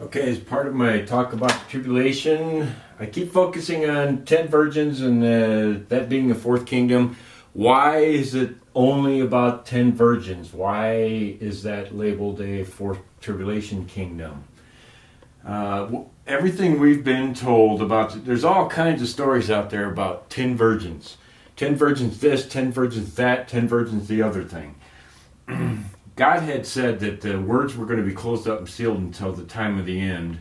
Okay, as part of my talk about the tribulation, I keep focusing on 10 virgins and that being the fourth kingdom. Why is it only about 10 virgins? Why is that labeled a fourth tribulation kingdom? Everything we've been told about, there's all kinds of stories out there about 10 virgins. 10 virgins this, 10 virgins that, 10 virgins the other thing. God had said that the words were going to be closed up and sealed until the time of the end,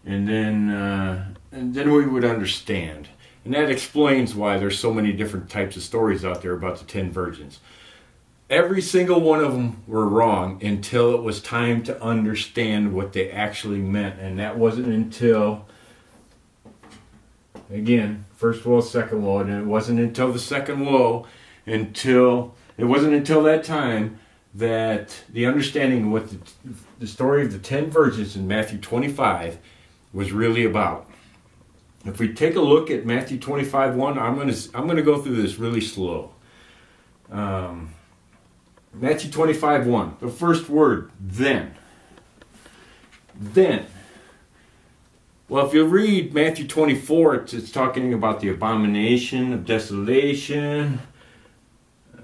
and then we would understand. And that explains why there's so many different types of stories out there about the 10 virgins. Every single one of them were wrong until it was time to understand what they actually meant, and that wasn't until, again, first woe, second woe, and it wasn't until the second woe, it wasn't until that time that the understanding of what the story of the 10 virgins in Matthew 25 was really about. If we take a look at Matthew 25:1, I'm going to go through this really slow. Matthew 25:1, the first word, then. Then. Well, if you read Matthew 24, it's talking about the abomination of desolation.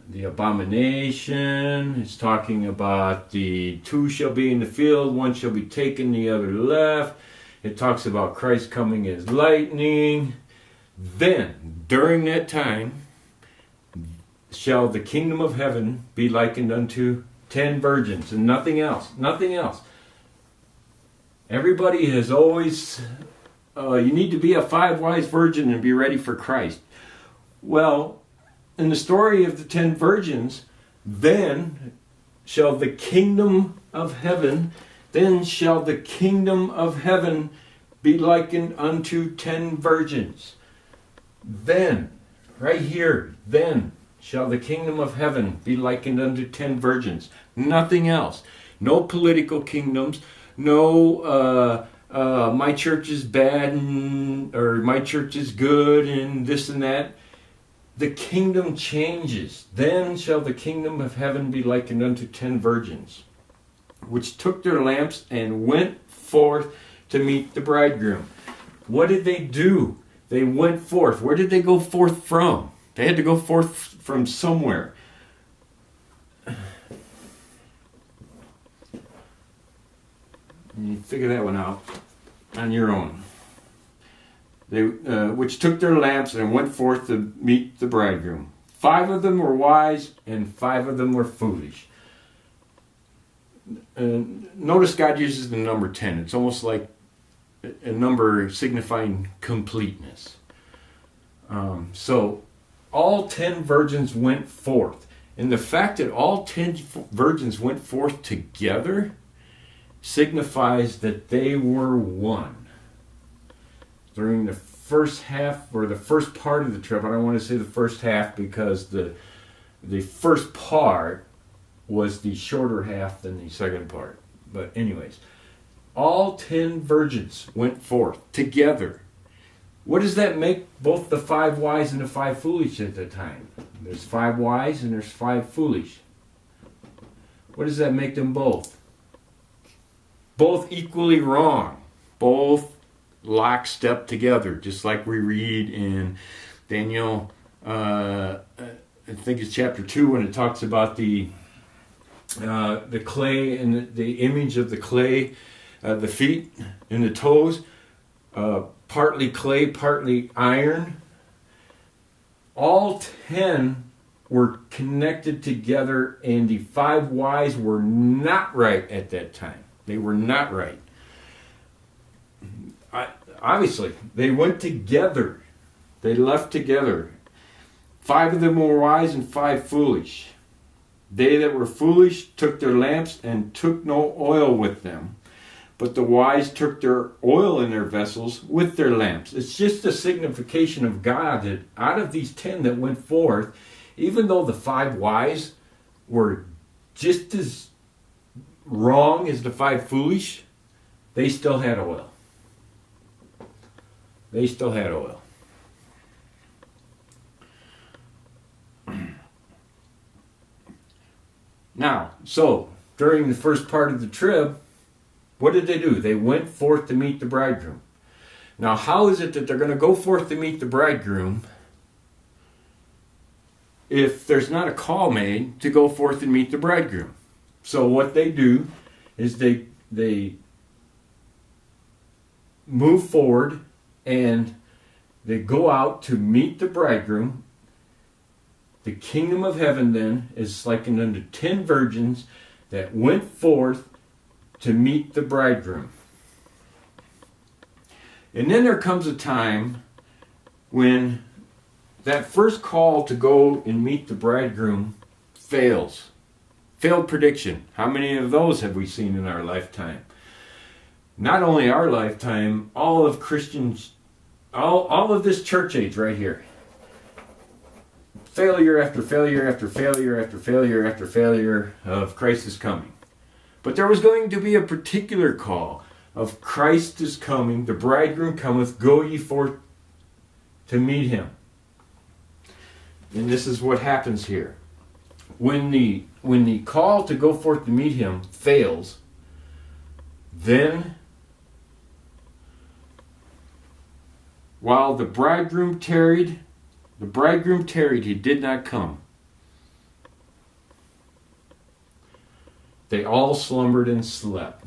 The abomination. It's talking about the two shall be in the field, one shall be taken, the other left. It talks about Christ coming as lightning. Then, during that time, shall the kingdom of heaven be likened unto 10 virgins, and nothing else. Nothing else. Everybody has always, you need to be a 5 wise virgin and be ready for Christ. Well, in the story of the 10 virgins, then shall the kingdom of heaven be likened unto 10 virgins. Then, right here, then shall the kingdom of heaven be likened unto 10 virgins. Nothing else. No political kingdoms. No, my church is bad or my church is good and this and that. The kingdom changes. Then shall the kingdom of heaven be likened unto 10 virgins, which took their lamps and went forth to meet the bridegroom. What did they do? They went forth. Where did they go forth from? They had to go forth from somewhere. You figure that one out on your own. They, which took their lamps and went forth to meet the bridegroom. 5 of them were wise and 5 of them were foolish. Notice God uses the number 10. It's almost like a number signifying completeness. So all 10 virgins went forth. And the fact that all 10 virgins went forth together signifies that they were one. During the first half, or the first part of the trip, I don't want to say the first half because the first part was the shorter half than the second part. But anyways, all 10 virgins went forth together. What does that make both the 5 wise and the 5 foolish at the time? There's 5 wise and there's 5 foolish. What does that make them both? Both equally wrong. Both lockstep together, just like we read in Daniel, I think it's chapter 2, when it talks about the clay and the image of the clay, the feet and the toes, partly clay, partly iron. All 10 were connected together, and the 5 wise were not right at that time. They were not right. Obviously, they went together. They left together. 5 of them were wise and 5 foolish. They that were foolish took their lamps and took no oil with them. But the wise took their oil in their vessels with their lamps. It's just a signification of God that out of these 10 that went forth, even though the 5 wise were just as wrong as the 5 foolish, they still had oil. They still had oil. Now, so during the first part of the trib, What did they do? They went forth to meet the bridegroom. Now, how is it that they're going to go forth to meet the bridegroom if there's not a call made to go forth and meet the bridegroom? So what they do is they move forward and they go out to meet the bridegroom. The kingdom of heaven then is likened unto 10 virgins that went forth to meet the bridegroom. And then there comes a time when that first call to go and meet the bridegroom fails. Failed prediction. How many of those have we seen in our lifetime? Not only our lifetime, all of Christians, all of this church age right here. Failure after failure after failure after failure after failure of Christ is coming. But there was going to be a particular call of Christ is coming, the bridegroom cometh, go ye forth to meet him. And this is what happens here. When the call to go forth to meet him fails, then while the bridegroom tarried, he did not come. They all slumbered and slept.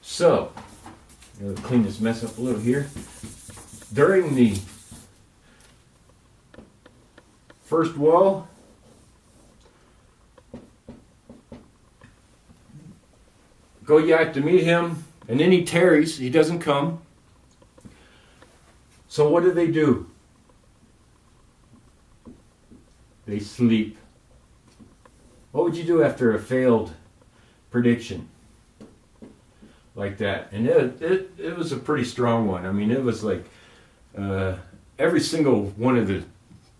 So, I'm going to clean this mess up a little here. During the first woe, go ye out to meet him, and then he tarries, he doesn't come. So what do? They sleep. What would you do after a failed prediction like that? And it was a pretty strong one. I mean, it was like every single one of the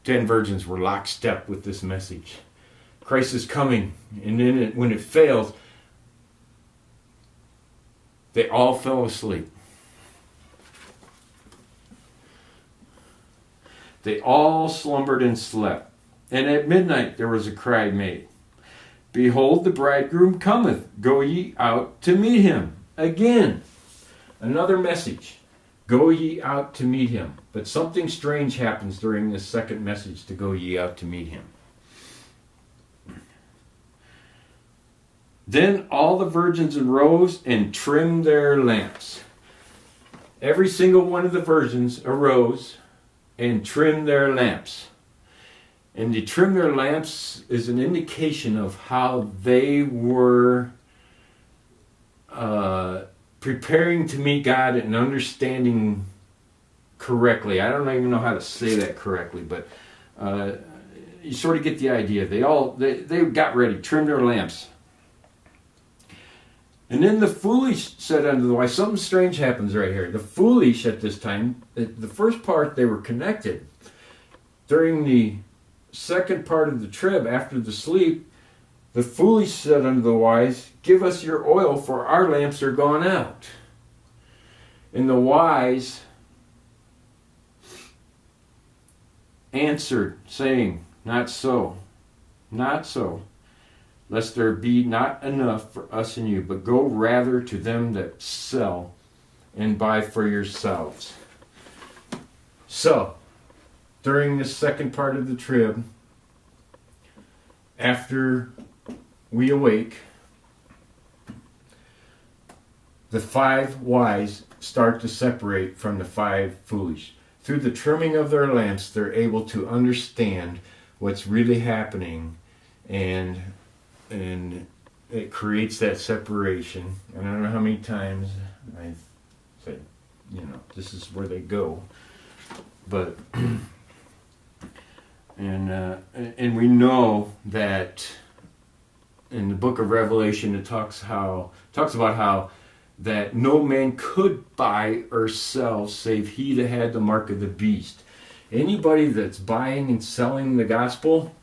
10 virgins were lockstep with this message. Christ is coming. And then when it failed, they all fell asleep. They all slumbered and slept. And at midnight there was a cry made, Behold, the bridegroom cometh, go ye out to meet him. Again, another message. Go ye out to meet him. But something strange happens during this second message to go ye out to meet him. Then all the virgins arose and trimmed their lamps. Every single one of the virgins arose and trimmed their lamps. And to trim their lamps is an indication of how they were preparing to meet God and understanding correctly. I don't even know how to say that correctly, but you sort of get the idea. They got ready, trimmed their lamps. And then the foolish said unto the wise, something strange happens right here. The foolish at this time, the first part they were connected. During the second part of the trib, after the sleep, the foolish said unto the wise, Give us your oil, for our lamps are gone out. And the wise answered, saying, Not so, not so, lest there be not enough for us and you, but go rather to them that sell and buy for yourselves. So, during this second part of the trib, after we awake, the 5 wise start to separate from the 5 foolish. Through the trimming of their lamps, they're able to understand what's really happening, and it creates that separation. And I don't know how many times I've said, this is where they go. But and we know that in the book of Revelation it talks about how that no man could buy or sell save he that had the mark of the beast. Anybody that's buying and selling the gospel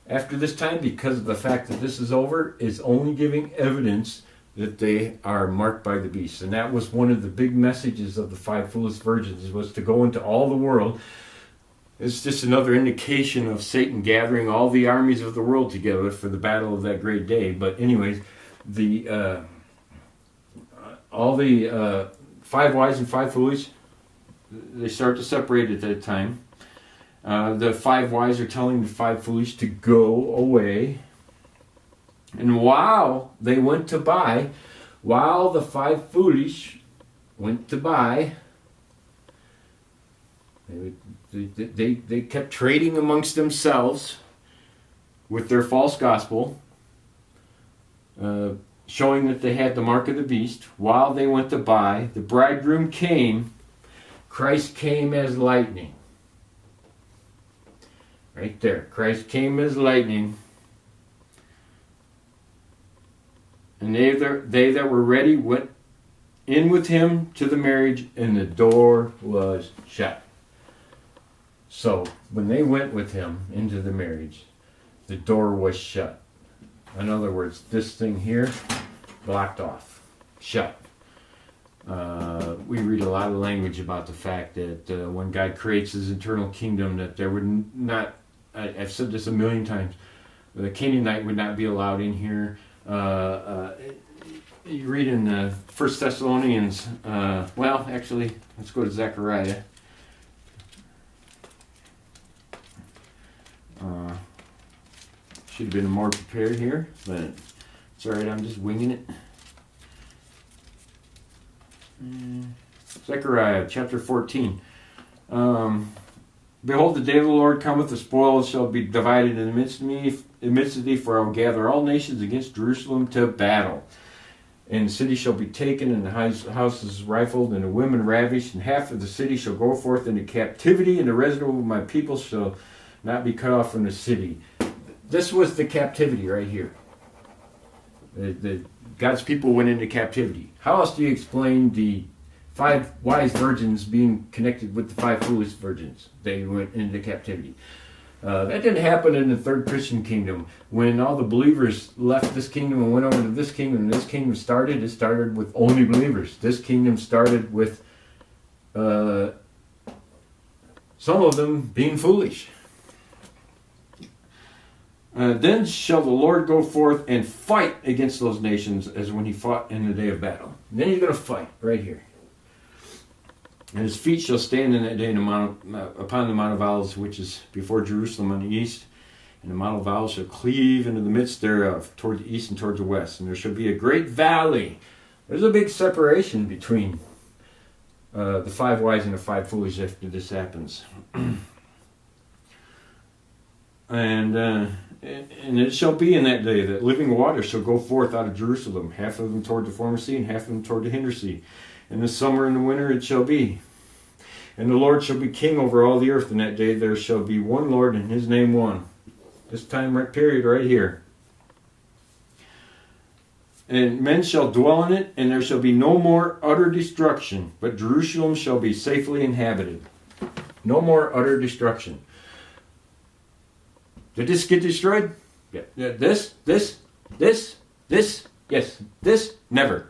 after this time, because of the fact that this is over, is only giving evidence that they are marked by the beast. And that was one of the big messages of the 5 foolish virgins, was to go into all the world. It's just another indication of Satan gathering all the armies of the world together for the battle of that great day. But anyways, the all the 5 wise and 5 foolish, they start to separate at that time. The 5 wise are telling the 5 foolish to go away. And while they went to buy, while the 5 foolish went to buy, they kept trading amongst themselves with their false gospel, showing that they had the mark of the beast. While they went to buy, the bridegroom came. Christ came as lightning. Right there. Christ came as lightning. And they that were ready went in with him to the marriage, and the door was shut. So, when they went with him into the marriage, the door was shut. In other words, this thing here, blocked off, shut. We read a lot of language about the fact that when God creates his eternal kingdom, that there would not, I've said this a million times, the Canaanite would not be allowed in here. You read in 1 Thessalonians, well, actually, let's go to Zechariah. Should have been more prepared here, but it's alright, I'm just winging it. Zechariah chapter 14. Behold, the day of the Lord cometh, the spoil shall be divided in the midst of thee, for I will gather all nations against Jerusalem to battle. And the city shall be taken, and the houses rifled, and the women ravished, and half of the city shall go forth into captivity, and the residue of my people shall not be cut off from the city. This was the captivity right here. God's people went into captivity. How else do you explain the 5 wise virgins being connected with the 5 foolish virgins? They went into captivity. That didn't happen in the third Christian kingdom. When all the believers left this kingdom and went over to this kingdom, and this kingdom started, it started with only believers. This kingdom started with some of them being foolish. Then shall the Lord go forth and fight against those nations as when he fought in the day of battle. And then he's going to fight right here. And his feet shall stand in that day upon the Mount of Olives, which is before Jerusalem on the east. And the Mount of Olives shall cleave into the midst thereof, toward the east and toward the west. And there shall be a great valley. There's a big separation between the 5 wise and the 5 foolish after this happens. And it shall be in that day that living water shall go forth out of Jerusalem, half of them toward the former sea, and half of them toward the hinder sea. In the summer and the winter it shall be. And the Lord shall be king over all the earth in that day. There shall be one Lord, and his name one. This time period right here. And men shall dwell in it, and there shall be no more utter destruction, but Jerusalem shall be safely inhabited. No more utter destruction. Did this get destroyed? Yeah. This, yes. This, never.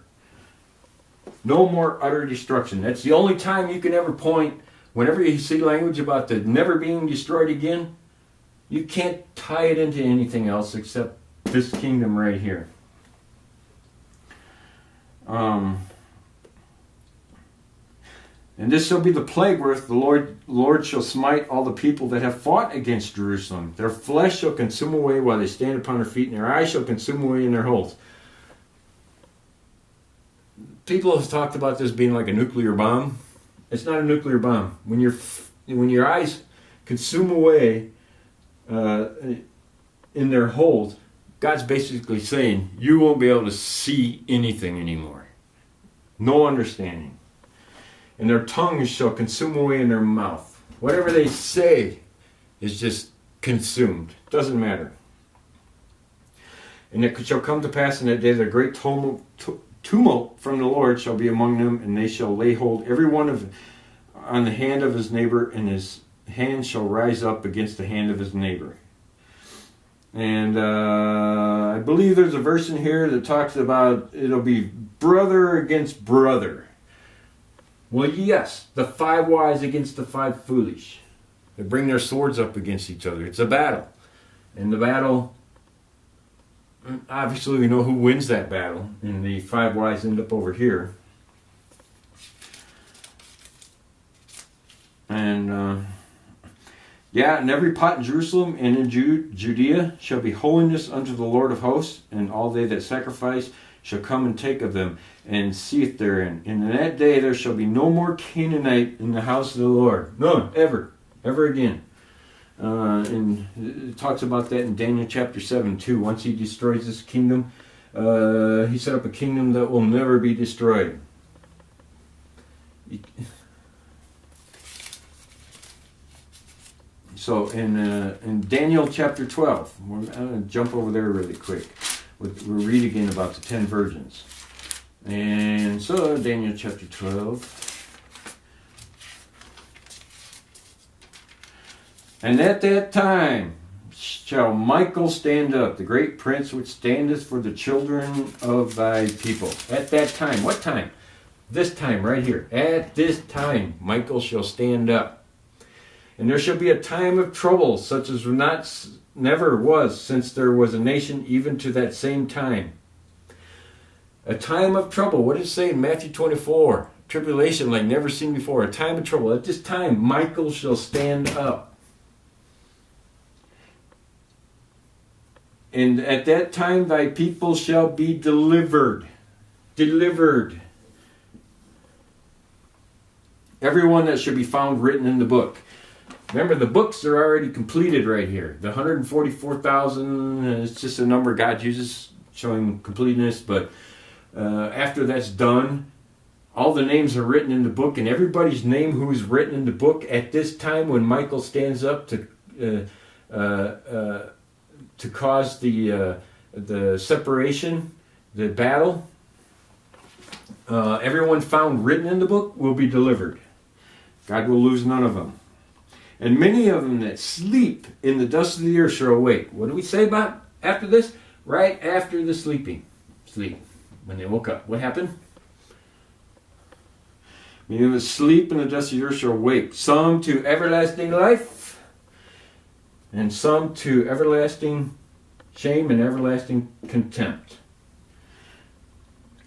No more utter destruction. That's the only time you can ever point, whenever you see language about the never being destroyed again, you can't tie it into anything else except this kingdom right here. And this shall be the plague wherewith the Lord shall smite all the people that have fought against Jerusalem. Their flesh shall consume away while they stand upon their feet, and their eyes shall consume away in their holes. People have talked about this being like a nuclear bomb. It's not a nuclear bomb. When your eyes consume away in their holes, God's basically saying you won't be able to see anything anymore. No understanding. And their tongues shall consume away in their mouth. Whatever they say is just consumed. Doesn't matter. And it shall come to pass in that day that a great tumult from the Lord shall be among them, and they shall lay hold every one on the hand of his neighbor, and his hand shall rise up against the hand of his neighbor. And I believe there's a verse in here that talks about it'll be brother against brother. Well, yes, the 5 wise against the 5 foolish. They bring their swords up against each other. It's a battle. And the battle, obviously we know who wins that battle. And the 5 wise end up over here. And and every pot in Jerusalem and in Judea shall be holiness unto the Lord of hosts, and all they that sacrifice shall come and take of them, and seeth therein. And in that day there shall be no more Canaanite in the house of the Lord. None, ever again. And it talks about that in Daniel chapter 7 too. Once he destroys this kingdom, he set up a kingdom that will never be destroyed. So in Daniel chapter 12, I'm going to jump over there really quick. We'll read again about the 10 virgins. And so Daniel chapter 12. And at that time shall Michael stand up, the great prince which standeth for the children of thy people. At that time. What time? This time right here. At this time Michael shall stand up. And there shall be a time of trouble, such as never was since there was a nation, even to that same time. A time of trouble. What does it say in Matthew 24? Tribulation like never seen before. A time of trouble. At this time, Michael shall stand up. And at that time, thy people shall be delivered. Delivered. Everyone that should be found written in the book. Remember, the books are already completed right here. The 144,000 is just a number God uses, showing completeness. But after that's done, all the names are written in the book, and everybody's name who is written in the book at this time when Michael stands up to cause the separation, the battle. Everyone found written in the book will be delivered. God will lose none of them. And many of them that sleep in the dust of the earth shall awake. What do we say about after this? Right after the sleep. When they woke up. What happened? Many of them sleep in the dust of the earth shall awake. Some to everlasting life, and some to everlasting shame and everlasting contempt.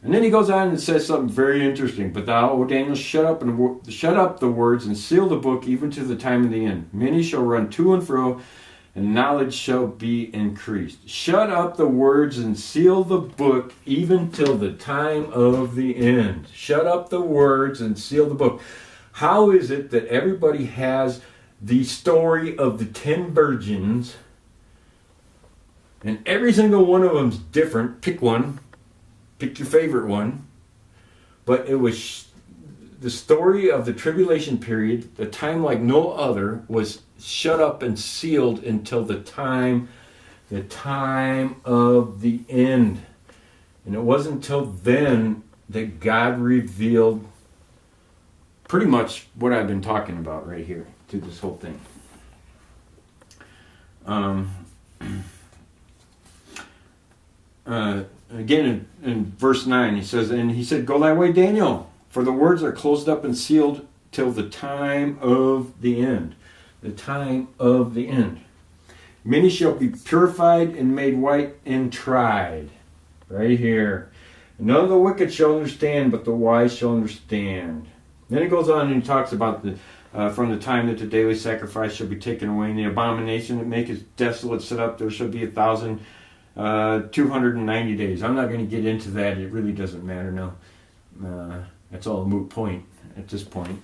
And then he goes on and says something very interesting. But thou, O Daniel, shut up the words and seal the book even to the time of the end. Many shall run to and fro, and knowledge shall be increased. Shut up the words and seal the book even till the time of the end. Shut up the words and seal the book. How is it that everybody has the story of the 10 virgins, and every single one of them's different? Pick one. Pick your favorite one. But it was the story of the tribulation period, the time like no other, was shut up and sealed until the time of the end. And it wasn't until then that God revealed pretty much what I've been talking about right here to this whole thing. Again in verse 9 he says, and he said, Go thy way, Daniel, for the words are closed up and sealed till the time of the end. The time of the end. Many shall be purified and made white and tried. Right here. None of the wicked shall understand, but the wise shall understand. Then he goes on and he talks about from the time that the daily sacrifice shall be taken away, and the abomination that maketh desolate set up, there shall be 1,290 days. I'm not going to get into that. It really doesn't matter now. That's all a moot point at this point.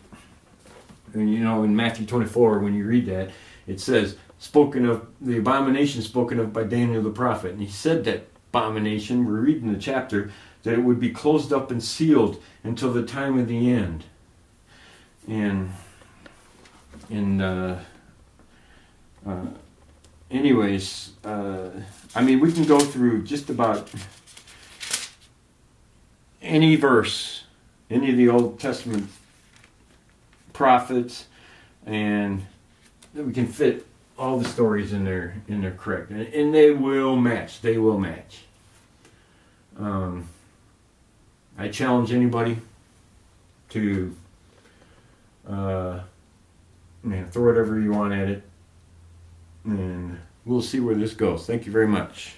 And in Matthew 24, when you read that, it says, spoken of, the abomination spoken of by Daniel the prophet. And he said that abomination, we're reading the chapter, that it would be closed up and sealed until the time of the end. Anyways, we can go through just about any verse, any of the Old Testament prophets, and we can fit all the stories in there correct, and they will match. They will match. I challenge anybody to throw whatever you want at it, and we'll see where this goes. Thank you very much.